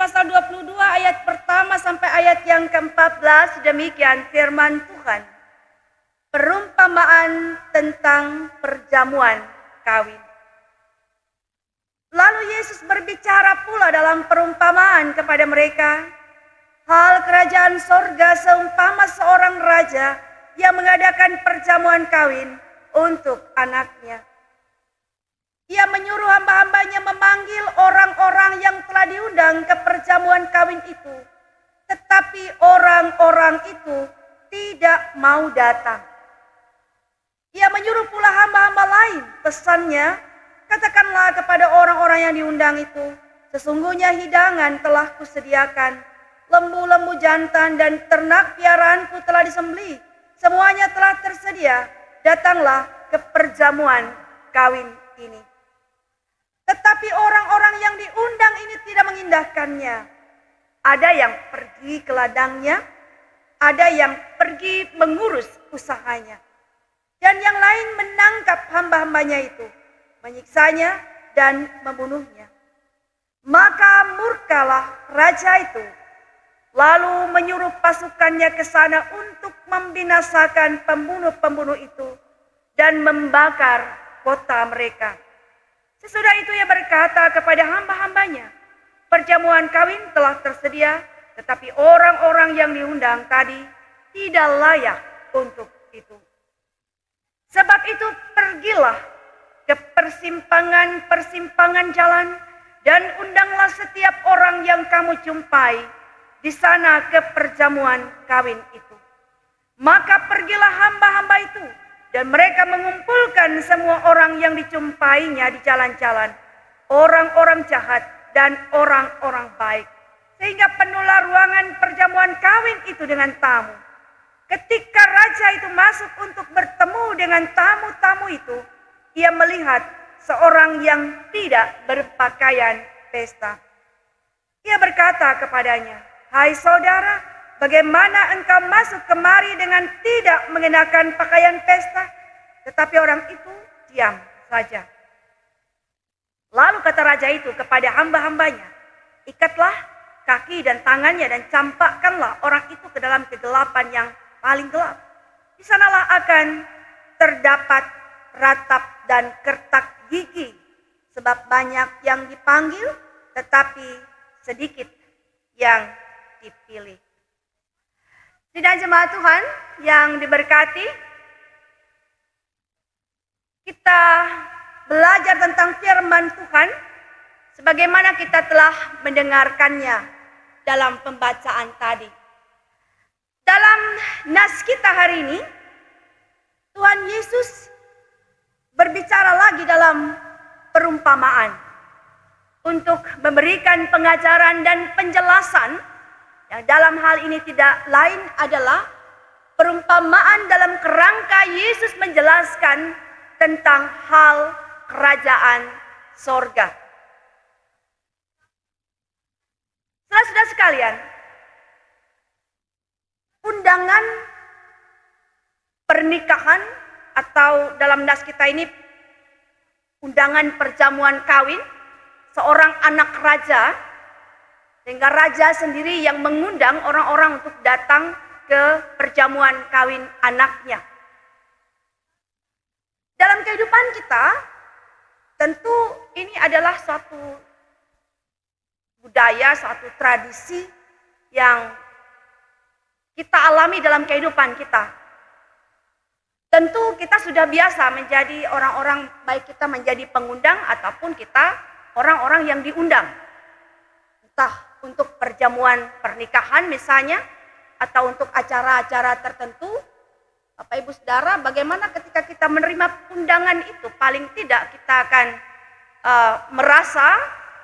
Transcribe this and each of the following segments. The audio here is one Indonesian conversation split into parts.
pasal 22 ayat pertama sampai ayat yang ke-14, demikian firman Tuhan. Perumpamaan tentang perjamuan kawin. Lalu Yesus berbicara pula dalam perumpamaan kepada mereka. Hal kerajaan sorga seumpama seorang raja yang mengadakan perjamuan kawin untuk anaknya. Ia menyuruh hamba-hambanya memanggil orang-orang yang telah diundang ke perjamuan kawin itu. Tetapi orang-orang itu tidak mau datang. Ia menyuruh pula hamba-hamba lain. Pesannya, katakanlah kepada orang-orang yang diundang itu, sesungguhnya hidangan telah kusediakan. Lembu-lembu jantan dan ternak piaraanku telah disembelih. Semuanya telah tersedia. Datanglah ke perjamuan kawin ini. Tetapi orang-orang yang diundang ini tidak mengindahkannya. Ada yang pergi ke ladangnya, ada yang pergi mengurus usahanya. Dan yang lain menangkap hamba-hambanya itu, menyiksanya dan membunuhnya. Maka murkalah raja itu, lalu menyuruh pasukannya ke sana untuk membinasakan pembunuh-pembunuh itu dan membakar kota mereka. Sesudah itu ia berkata kepada hamba-hambanya, perjamuan kawin telah tersedia, tetapi orang-orang yang diundang tadi tidak layak untuk itu. Sebab itu pergilah ke persimpangan-persimpangan jalan dan undanglah setiap orang yang kamu jumpai di sana ke perjamuan kawin itu. Maka pergilah hamba-hamba itu dan mereka mengumpulkan semua orang yang dijumpainya di jalan-jalan, orang-orang jahat dan orang-orang baik, sehingga penuhlah ruangan perjamuan kawin itu dengan tamu. Ketika raja itu masuk untuk bertemu dengan tamu-tamu itu, ia melihat seorang yang tidak berpakaian pesta. Ia berkata kepadanya, "Hai saudara, bagaimana engkau masuk kemari dengan tidak mengenakan pakaian pesta?" Tetapi orang itu diam saja. Lalu kata raja itu kepada hamba-hambanya, "Ikatlah kaki dan tangannya dan campakkanlah orang itu ke dalam kegelapan yang paling gelap. Di sanalah akan terdapat ratap dan kertak gigi, sebab banyak yang dipanggil tetapi sedikit yang dipilih." Sidang jemaat Tuhan yang diberkati, kita belajar tentang firman Tuhan sebagaimana kita telah mendengarkannya dalam pembacaan tadi. Dalam nas kita hari ini, Tuhan Yesus berbicara lagi dalam perumpamaan untuk memberikan pengajaran dan penjelasan. Yang dalam hal ini tidak lain adalah perumpamaan dalam kerangka Yesus menjelaskan tentang hal kerajaan sorga. Saudara-saudara sekalian, undangan pernikahan atau dalam nas kita ini undangan perjamuan kawin seorang anak raja, sehingga raja sendiri yang mengundang orang-orang untuk datang ke perjamuan kawin anaknya. Dalam kehidupan kita, tentu ini adalah suatu budaya, suatu tradisi yang kita alami dalam kehidupan kita. Tentu kita sudah biasa menjadi orang-orang, baik kita menjadi pengundang ataupun kita orang-orang yang diundang. Entah untuk perjamuan pernikahan misalnya, atau untuk acara-acara tertentu. Bapak Ibu Saudara, bagaimana ketika kita menerima undangan itu, paling tidak kita akan merasa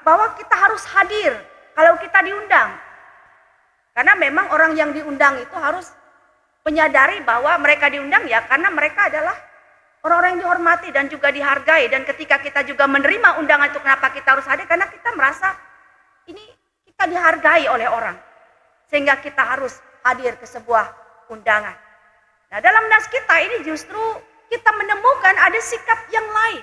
bahwa kita harus hadir kalau kita diundang. Karena memang orang yang diundang itu harus menyadari bahwa mereka diundang ya karena mereka adalah orang-orang yang dihormati dan juga dihargai. Dan ketika kita juga menerima undangan itu, kenapa kita harus hadir? Karena kita merasa ini kita dihargai oleh orang. Sehingga kita harus hadir ke sebuah undangan. Nah, dalam nas kita ini justru kita menemukan ada sikap yang lain.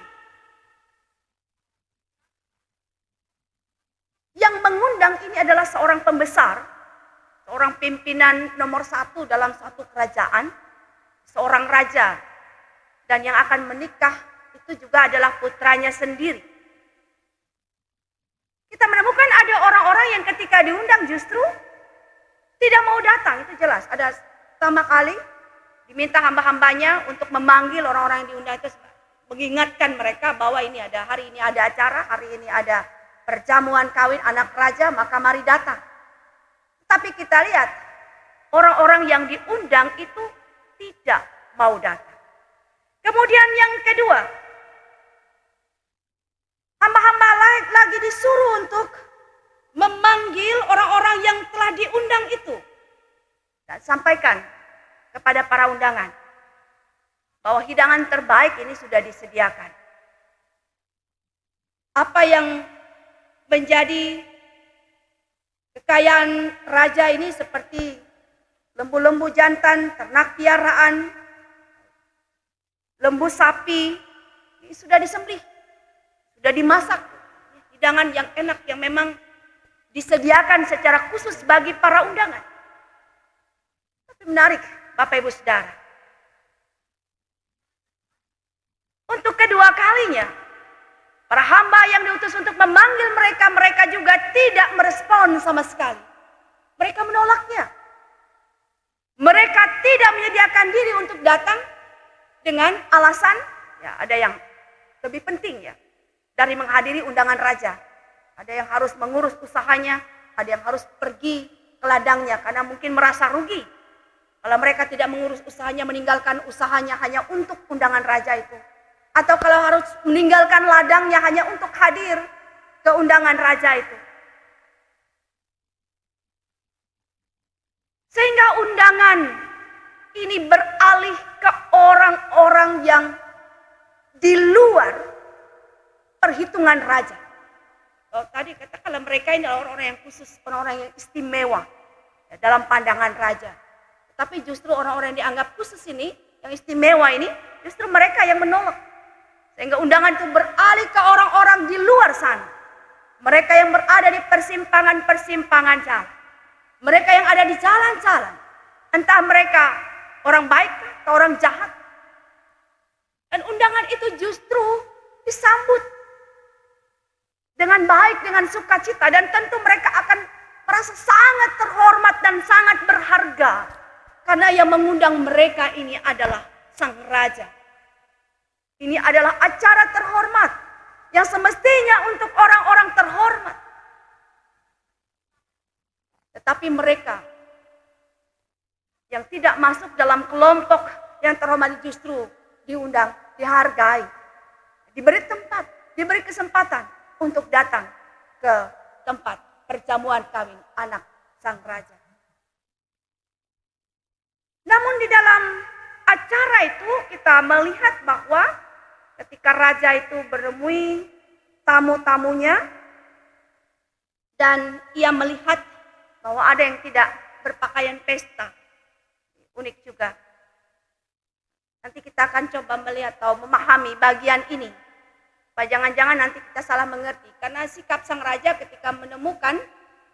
Yang mengundang diundang ini adalah seorang pembesar, seorang pimpinan nomor satu dalam suatu kerajaan, seorang raja. Dan yang akan menikah itu juga adalah putranya sendiri. Kita menemukan ada orang-orang yang ketika diundang justru tidak mau datang, itu jelas. Ada pertama kali diminta hamba-hambanya untuk memanggil orang-orang yang diundang itu, mengingatkan mereka bahwa ini ada hari ini ada acara, hari ini ada perjamuan kawin anak raja, maka mari datang. Tapi kita lihat orang-orang yang diundang itu tidak mau datang. Kemudian yang kedua, hamba-hamba lagi disuruh untuk memanggil orang-orang yang telah diundang itu dan sampaikan kepada para undangan bahwa hidangan terbaik ini sudah disediakan. Apa yang menjadi kekayaan raja ini seperti lembu-lembu jantan, ternak piaraan, lembu sapi, ini sudah disembelih, sudah dimasak. Hidangan yang enak yang memang disediakan secara khusus bagi para undangan. Tapi menarik, Bapak Ibu Saudara. Untuk kedua kalinya, para hamba yang diutus untuk memanggil mereka, mereka juga tidak merespon sama sekali. Mereka menolaknya. Mereka tidak menyediakan diri untuk datang dengan alasan, ya ada yang lebih penting ya, dari menghadiri undangan raja. Ada yang harus mengurus usahanya, ada yang harus pergi ke ladangnya karena mungkin merasa rugi. Kalau mereka tidak mengurus usahanya, meninggalkan usahanya hanya untuk undangan raja itu. Atau kalau harus meninggalkan ladangnya hanya untuk hadir ke undangan raja itu. Sehingga undangan ini beralih ke orang-orang yang di luar perhitungan raja. Kalau tadi katakanlah mereka ini adalah orang-orang yang khusus, orang-orang yang istimewa ya, dalam pandangan raja. Tapi justru orang-orang yang dianggap khusus ini, yang istimewa ini, justru mereka yang menolak. Sehingga undangan itu beralih ke orang-orang di luar sana. Mereka yang berada di persimpangan-persimpangan jalan. Mereka yang ada di jalan-jalan. Entah mereka orang baik atau orang jahat. Dan undangan itu justru disambut dengan baik, dengan sukacita. Dan tentu mereka akan merasa sangat terhormat dan sangat berharga. Karena yang mengundang mereka ini adalah sang raja. Ini adalah acara terhormat yang semestinya untuk orang-orang terhormat. Tetapi mereka yang tidak masuk dalam kelompok yang terhormat justru diundang, dihargai, diberi tempat, diberi kesempatan untuk datang ke tempat perjamuan kawin anak sang raja. Namun di dalam acara itu kita melihat bahwa ketika raja itu menemui tamu-tamunya dan ia melihat bahwa ada yang tidak berpakaian pesta. Unik juga. Nanti kita akan coba melihat atau memahami bagian ini. Jangan-jangan nanti kita salah mengerti. Karena sikap sang raja ketika menemukan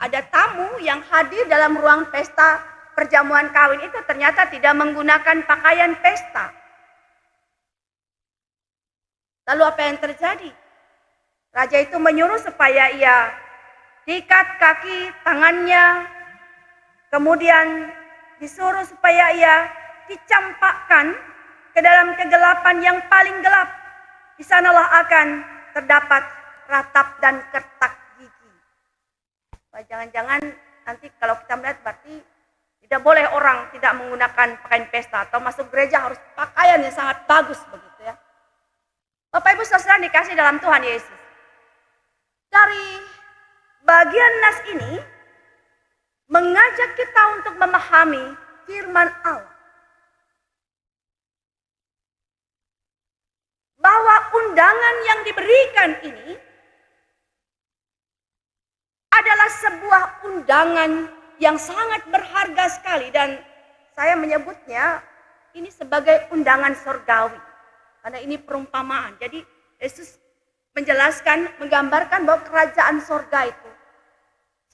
ada tamu yang hadir dalam ruang pesta perjamuan kawin itu ternyata tidak menggunakan pakaian pesta. Lalu apa yang terjadi? Raja itu menyuruh supaya ia diikat kaki tangannya, kemudian disuruh supaya ia dicampakkan ke dalam kegelapan yang paling gelap. Di sanalah akan terdapat ratap dan kertak gigi. Jangan-jangan nanti kalau kita melihat berarti tidak boleh orang tidak menggunakan pakaian pesta atau masuk gereja harus pakaian yang sangat bagus begitu ya. Bapak Ibu Saudara dikasih dalam Tuhan Yesus. Dari bagian nas ini mengajak kita untuk memahami firman Allah. Bahwa undangan yang diberikan ini adalah sebuah undangan yang sangat berharga sekali. Dan saya menyebutnya ini sebagai undangan surgawi. Karena ini perumpamaan. Jadi Yesus menjelaskan, menggambarkan bahwa kerajaan surga itu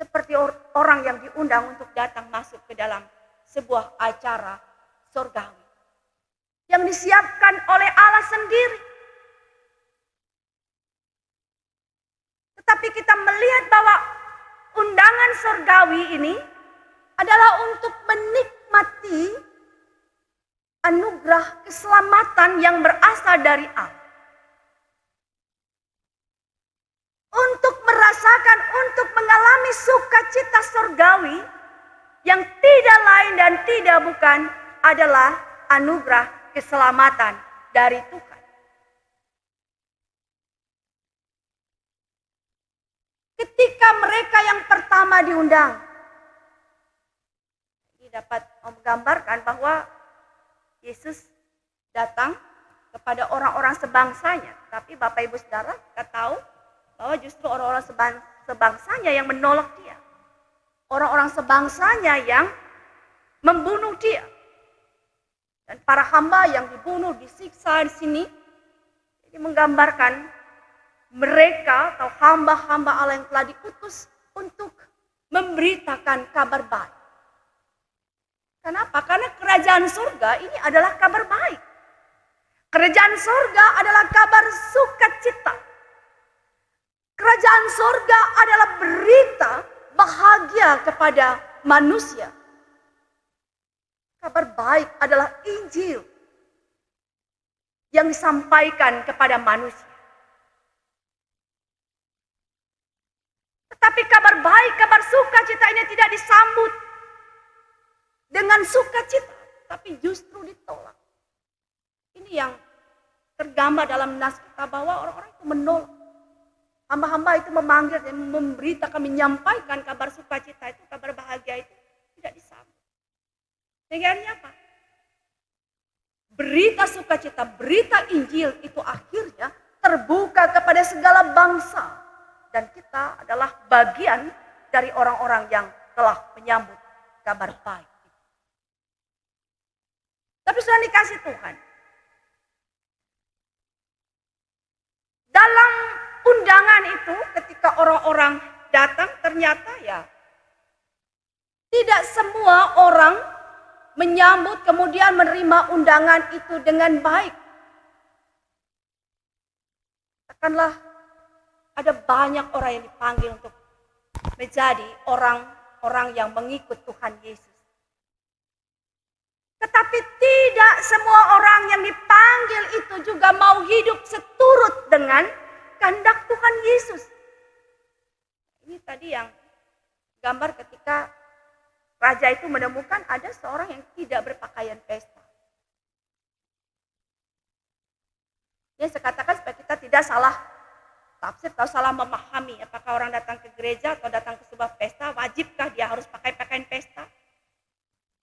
seperti orang yang diundang untuk datang masuk ke dalam sebuah acara surgawi yang disiapkan oleh Allah sendiri. Tetapi kita melihat bahwa undangan surgawi ini adalah untuk menikmati anugerah keselamatan yang berasal dari Allah. Untuk merasakan, untuk mengalami sukacita surgawi yang tidak lain dan tidak bukan adalah anugerah keselamatan dari Tuhan. Ketika mereka yang pertama diundang, ini dapat menggambarkan bahwa Yesus datang kepada orang-orang sebangsanya. Tapi Bapak Ibu Saudara, kita tahu bahwa justru orang-orang sebangsanya yang menolak dia. Orang-orang sebangsanya yang membunuh dia. Dan para hamba yang dibunuh, disiksa di sini, ini menggambarkan mereka atau hamba-hamba Allah yang telah diutus untuk memberitakan kabar baik. Kenapa? Karena kerajaan surga ini adalah kabar baik. Kerajaan surga adalah kabar sukacita. Kerajaan surga adalah berita bahagia kepada manusia. Kabar baik adalah Injil yang disampaikan kepada manusia. Tetapi kabar baik, kabar sukacita ini tidak disambut dengan sukacita, tapi justru ditolak. Ini yang tergambar dalam nas kita bahwa orang-orang itu menolak. Hamba-hamba itu memanggil dan memberitakan, menyampaikan kabar sukacita itu, kabar bahagia itu tidak disambut. Sehingga apa? Berita sukacita, berita Injil itu akhirnya terbuka kepada segala bangsa. Dan kita adalah bagian dari orang-orang yang telah menyambut kabar baik. Tapi sudah dikasih Tuhan. Dalam undangan itu ketika orang-orang datang ternyata ya tidak semua orang menyambut kemudian menerima undangan itu dengan baik. Katakanlah ada banyak orang yang dipanggil untuk menjadi orang-orang yang mengikut Tuhan Yesus. Tetapi tidak semua orang yang dipanggil itu juga mau hidup seturut dengan kehendak Tuhan Yesus. Ini tadi yang gambar ketika raja itu menemukan ada seorang yang tidak berpakaian pesta. Ini saya katakan supaya kita tidak salah tafsir atau salah memahami apakah orang datang ke gereja atau datang ke sebuah pesta, wajibkah dia harus pakai pakaian pesta?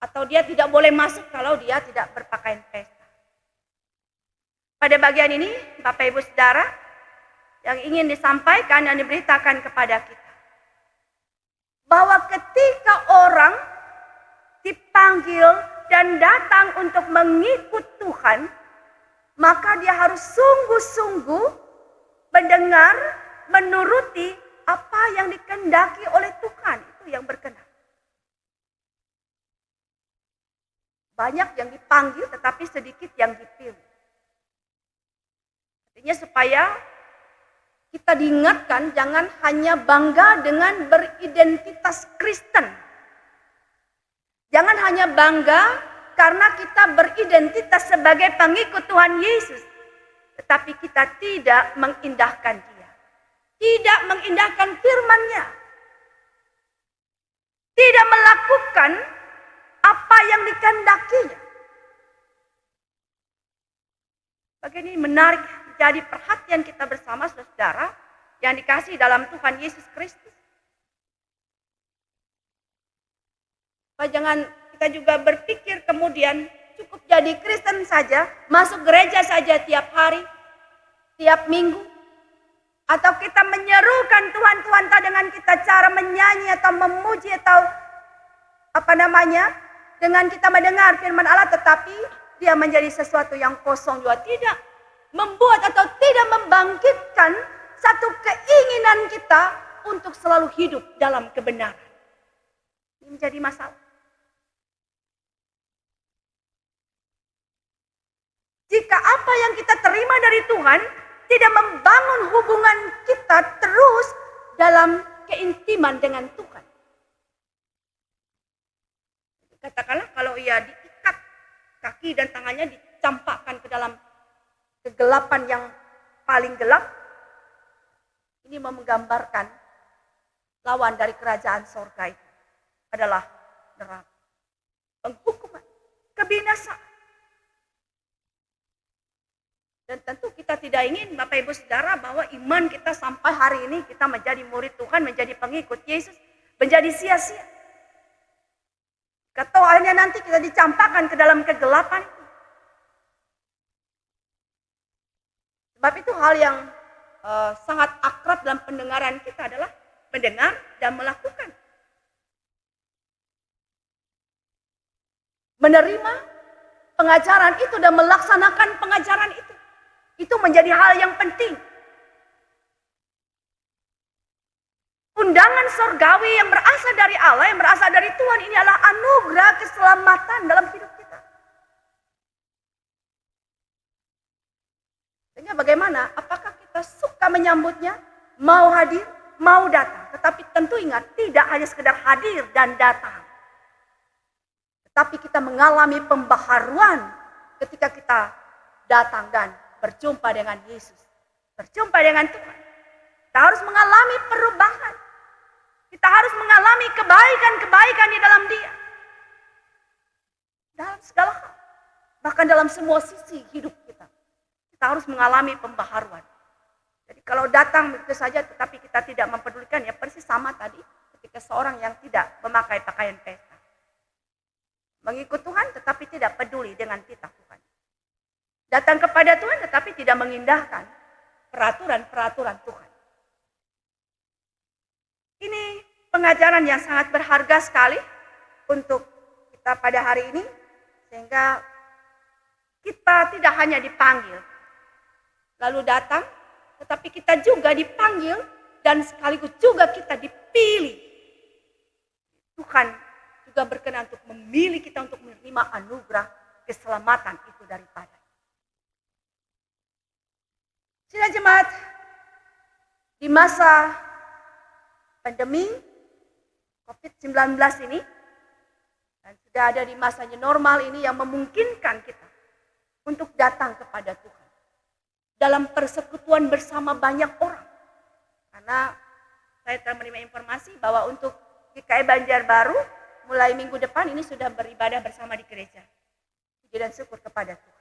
Atau dia tidak boleh masuk kalau dia tidak berpakaian pesta. Pada bagian ini, Bapak Ibu Saudara, yang ingin disampaikan dan diberitakan kepada kita. Bahwa ketika orang dipanggil dan datang untuk mengikut Tuhan, maka dia harus sungguh-sungguh mendengar, menuruti apa yang dikehendaki oleh Tuhan. Itu yang berkenan. Banyak yang dipanggil tetapi sedikit yang dipilih. Artinya supaya kita diingatkan jangan hanya bangga dengan beridentitas Kristen. Jangan hanya bangga karena kita beridentitas sebagai pengikut Tuhan Yesus. Tetapi kita tidak mengindahkan Dia. Tidak mengindahkan firman-Nya. Tidak melakukan apa yang dikehendakinya. Bagian ini menarik menjadi perhatian kita bersama saudara yang dikasihi dalam Tuhan Yesus Kristus. Jangan kita juga berpikir kemudian cukup jadi Kristen saja, masuk gereja saja tiap hari, tiap minggu. Atau kita menyerukan Tuhan dengan kita cara menyanyi atau memuji atau dengan kita mendengar firman Allah tetapi dia menjadi sesuatu yang kosong juga. Tidak membuat atau tidak membangkitkan satu keinginan kita untuk selalu hidup dalam kebenaran. Ini menjadi masalah. Jika apa yang kita terima dari Tuhan tidak membangun hubungan kita terus dalam keintiman dengan Tuhan. Katakanlah kalau ia diikat kaki dan tangannya dicampakkan ke dalam kegelapan yang paling gelap, ini menggambarkan lawan dari kerajaan sorga itu adalah neraka, penghukuman, kebinasaan. Dan tentu kita tidak ingin Bapak Ibu Saudara bahwa iman kita sampai hari ini kita menjadi murid Tuhan, menjadi pengikut Yesus, menjadi sia-sia. Atau akhirnya nanti kita dicampakkan ke dalam kegelapan. Sebab itu hal yang sangat akrab dalam pendengaran kita adalah mendengar dan melakukan. Menerima pengajaran itu dan melaksanakan pengajaran itu. Itu menjadi hal yang penting. Undangan sorgawi yang berasal dari Allah, yang berasal dari Tuhan, ini adalah anugerah keselamatan dalam hidup kita. Sehingga bagaimana? Apakah kita suka menyambutnya? Mau hadir? Mau datang? Tetapi tentu ingat, tidak hanya sekedar hadir dan datang. Tetapi kita mengalami pembaharuan ketika kita datang dan berjumpa dengan Yesus. Berjumpa dengan Tuhan. Kita harus mengalami perubahan. Kita harus mengalami kebaikan-kebaikan di dalam Dia. Dalam segala hal. Bahkan dalam semua sisi hidup kita. Kita harus mengalami pembaharuan. Jadi kalau datang begitu saja tetapi kita tidak mempedulikan, ya persis sama tadi ketika seorang yang tidak memakai pakaian pesta. Mengikut Tuhan tetapi tidak peduli dengan titah Tuhan. Datang kepada Tuhan tetapi tidak mengindahkan peraturan-peraturan Tuhan. Ini pengajaran yang sangat berharga sekali untuk kita pada hari ini. Sehingga kita tidak hanya dipanggil lalu datang, tetapi kita juga dipanggil dan sekaligus juga kita dipilih. Tuhan juga berkenan untuk memilih kita untuk menerima anugerah keselamatan itu daripada. Sidang jemaat, di masa pandemi COVID-19 ini, dan sudah ada di masa new normal ini yang memungkinkan kita untuk datang kepada Tuhan. Dalam persekutuan bersama banyak orang. Karena saya telah menerima informasi bahwa untuk GKI Banjarbaru, mulai minggu depan ini sudah beribadah bersama di gereja. Puji dan syukur kepada Tuhan.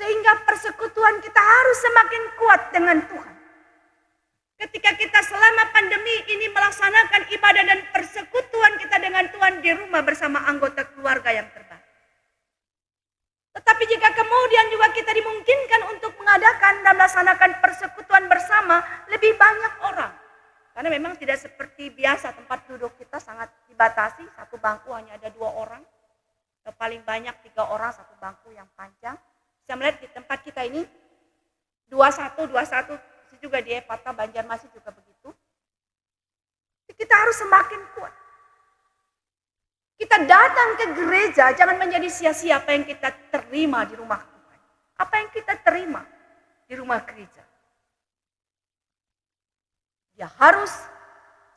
Sehingga persekutuan kita harus semakin kuat dengan Tuhan. Ketika kita selama pandemi ini melaksanakan ibadah dan persekutuan kita dengan Tuhan di rumah bersama anggota keluarga yang terbaik. Tetapi jika kemudian juga kita dimungkinkan untuk mengadakan dan melaksanakan persekutuan bersama lebih banyak orang. Karena memang tidak seperti biasa tempat duduk kita sangat dibatasi. Satu bangku hanya ada 2 orang. Paling banyak 3 orang satu bangku yang panjang. Saya melihat di tempat kita ini 21 itu juga di Epata Banjarmasin juga begitu. Kita harus semakin kuat. Kita datang ke gereja jangan menjadi sia-sia apa yang kita terima di rumah Tuhan. Apa yang kita terima di rumah gereja. Ya harus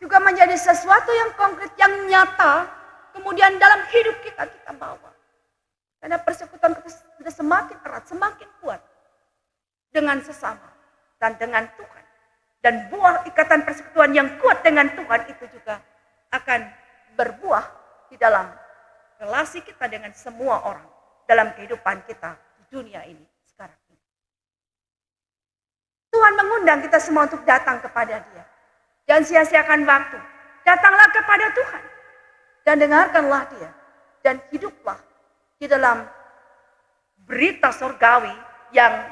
juga menjadi sesuatu yang konkret, yang nyata. Kemudian dalam hidup kita bawa. Karena persekutuan kita sudah semakin erat, semakin kuat. Dengan sesama dan dengan Tuhan. Dan buah ikatan persekutuan yang kuat dengan Tuhan itu juga akan berbuah di dalam relasi kita dengan semua orang. Dalam kehidupan kita di dunia ini sekarang ini. Tuhan mengundang kita semua untuk datang kepada Dia. Jangan sia-siakan waktu. Datanglah kepada Tuhan. Dan dengarkanlah Dia. Dan hiduplah di dalam berita surgawi yang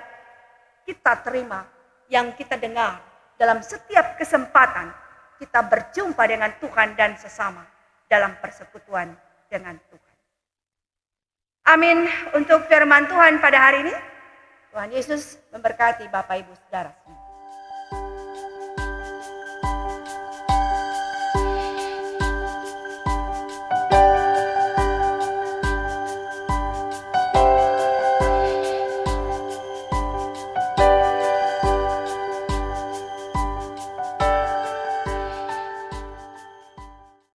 kita terima, yang kita dengar dalam setiap kesempatan kita berjumpa dengan Tuhan dan sesama dalam persekutuan dengan Tuhan. Amin untuk firman Tuhan pada hari ini. Tuhan Yesus memberkati Bapak Ibu Saudara.